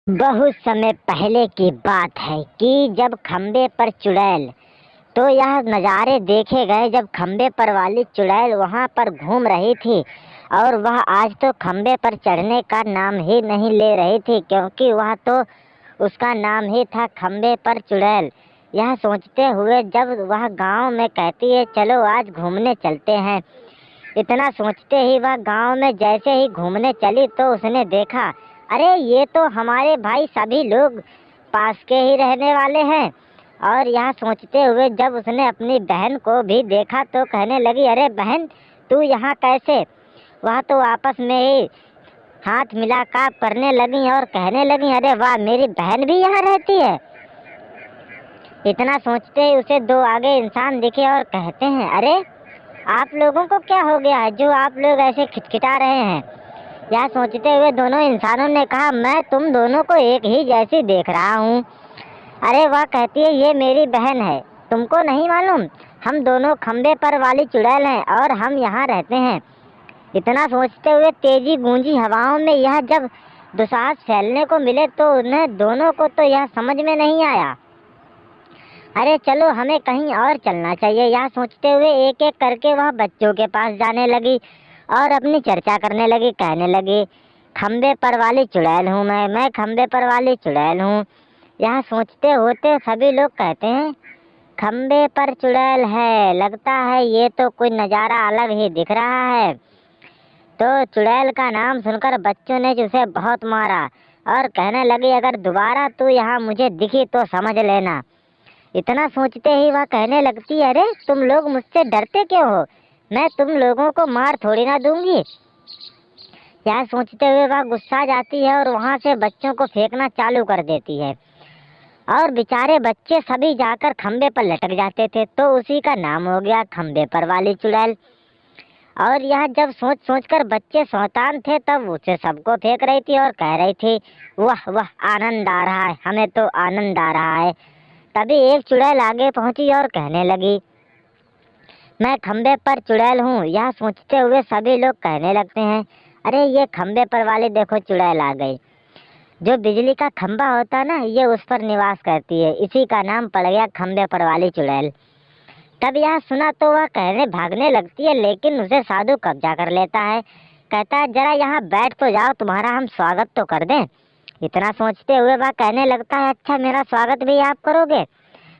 बहुत समय पहले की बात है कि जब खंबे पर चुड़ैल, तो यह नज़ारे देखे गए जब खंबे पर वाली चुड़ैल वहां पर घूम रही थी। और वह आज तो खंबे पर चढ़ने का नाम ही नहीं ले रही थी, क्योंकि वह तो उसका नाम ही था खंबे पर चुड़ैल। यह सोचते हुए जब वह गांव में कहती है, चलो आज घूमने चलते हैं। इतना सोचते ही वह गांव में जैसे ही घूमने चली तो उसने देखा, अरे ये तो हमारे भाई सभी लोग पास के ही रहने वाले हैं। और यह सोचते हुए जब उसने अपनी बहन को भी देखा तो कहने लगी, अरे बहन तू यहाँ कैसे। वह तो आपस में ही हाथ मिलाकाप करने लगी और कहने लगी, अरे वाह मेरी बहन भी यहाँ रहती है। इतना सोचते ही उसे दो आगे इंसान दिखे और कहते हैं, अरे आप लोगों को क्या हो गया है जो आप लोग ऐसे खिटखिटा रहे हैं। यह सोचते हुए दोनों इंसानों ने कहा, मैं तुम दोनों को एक ही जैसी देख रहा हूँ। अरे वह कहती है, ये मेरी बहन है, तुमको नहीं मालूम, हम दोनों खंबे पर वाली चुड़ैल हैं और हम यहाँ रहते हैं। इतना सोचते हुए तेजी गूंजी हवाओं में यह जब दुसाहस फैलने को मिले तो उन्हें दोनों को तो यह समझ में नहीं आया। अरे चलो हमें कहीं और चलना चाहिए। यह सोचते हुए एक एक करके वह बच्चों के पास जाने लगी और अपनी चर्चा करने लगी। कहने लगी, खंबे पर वाली चुड़ैल हूँ मैं खंबे पर वाली चुड़ैल हूँ। यह सोचते होते सभी लोग कहते हैं, खंबे पर चुड़ैल है, लगता है ये तो कोई नज़ारा अलग ही दिख रहा है। तो चुड़ैल का नाम सुनकर बच्चों ने उसे बहुत मारा और कहने लगी, अगर दोबारा तू यहाँ मुझे दिखी तो समझ लेना। इतना सोचते ही वह कहने लगती, अरे तुम लोग मुझसे डरते क्यों हो, मैं तुम लोगों को मार थोड़ी ना दूंगी। यह सोचते हुए वह गुस्सा जाती है और वहां से बच्चों को फेंकना चालू कर देती है। और बेचारे बच्चे सभी जाकर खंबे पर लटक जाते थे, तो उसी का नाम हो गया खंबे पर वाली चुड़ैल। और यह जब सोच सोच कर बच्चे शैतान थे तब उसे सबको फेंक रही थी और कह रही थी, वाह वाह आनंद आ रहा है, हमें तो आनंद आ रहा है। तभी एक चुड़ैल आगे पहुंची और कहने लगी, मैं खंबे पर चुड़ैल हूँ। यह सोचते हुए सभी लोग कहने लगते हैं, अरे ये खंबे पर वाली देखो चुड़ैल आ गई। जो बिजली का खंबा होता है ना, ये उस पर निवास करती है, इसी का नाम पड़ गया खंबे पर वाली चुड़ैल। तब यह सुना तो वह कहने भागने लगती है, लेकिन उसे साधु कब्जा कर लेता है। कहता है, जरा यहाँ बैठ तो जाओ, तुम्हारा हम स्वागत तो कर दें। इतना सोचते हुए वह कहने लगता है, अच्छा मेरा स्वागत भी आप करोगे।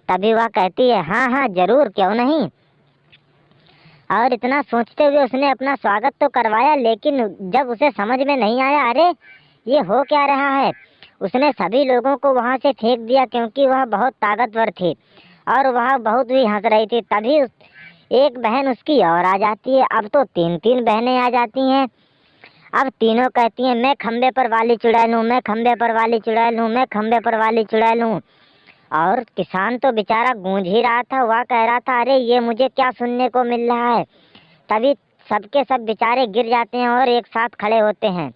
तभी वह कहती है, हाँ हाँ जरूर, क्यों नहीं। और इतना सोचते हुए उसने अपना स्वागत तो करवाया, लेकिन जब उसे समझ में नहीं आया, अरे ये हो क्या रहा है, उसने सभी लोगों को वहां से फेंक दिया, क्योंकि वह बहुत ताकतवर थी और वह बहुत भी हंस रही थी। तभी एक बहन उसकी और आ जाती है। अब तो तीन तीन बहनें आ जाती हैं। अब तीनों कहती हैं, मैं खंबे पर वाली चुड़ैल हूँ, मैं खंबे पर वाली चुड़ैल हूँ, मैं खंबे पर वाली चुड़ैल हूँ। और किसान तो बेचारा गूंज ही रहा था, वह कह रहा था, अरे ये मुझे क्या सुनने को मिल रहा है। तभी सबके सब बेचारे गिर जाते हैं और एक साथ खड़े होते हैं।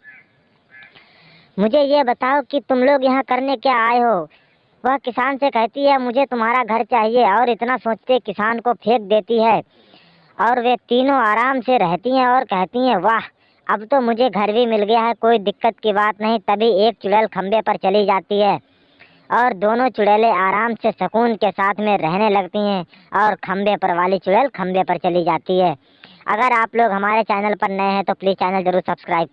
मुझे ये बताओ कि तुम लोग यहाँ करने क्या आए हो। वह किसान से कहती है, मुझे तुम्हारा घर चाहिए। और इतना सोचते किसान को फेंक देती है और वे तीनों आराम से रहती हैं और कहती हैं, वाह अब तो मुझे घर भी मिल गया है, कोई दिक्कत की बात नहीं। तभी एक चुड़ैल खंबे पर चली जाती है और दोनों चुड़ैलें आराम से सुकून के साथ में रहने लगती हैं और खंबे पर वाली चुड़ैल खंबे पर चली जाती है। अगर आप लोग हमारे चैनल पर नए हैं तो प्लीज़ चैनल ज़रूर सब्सक्राइब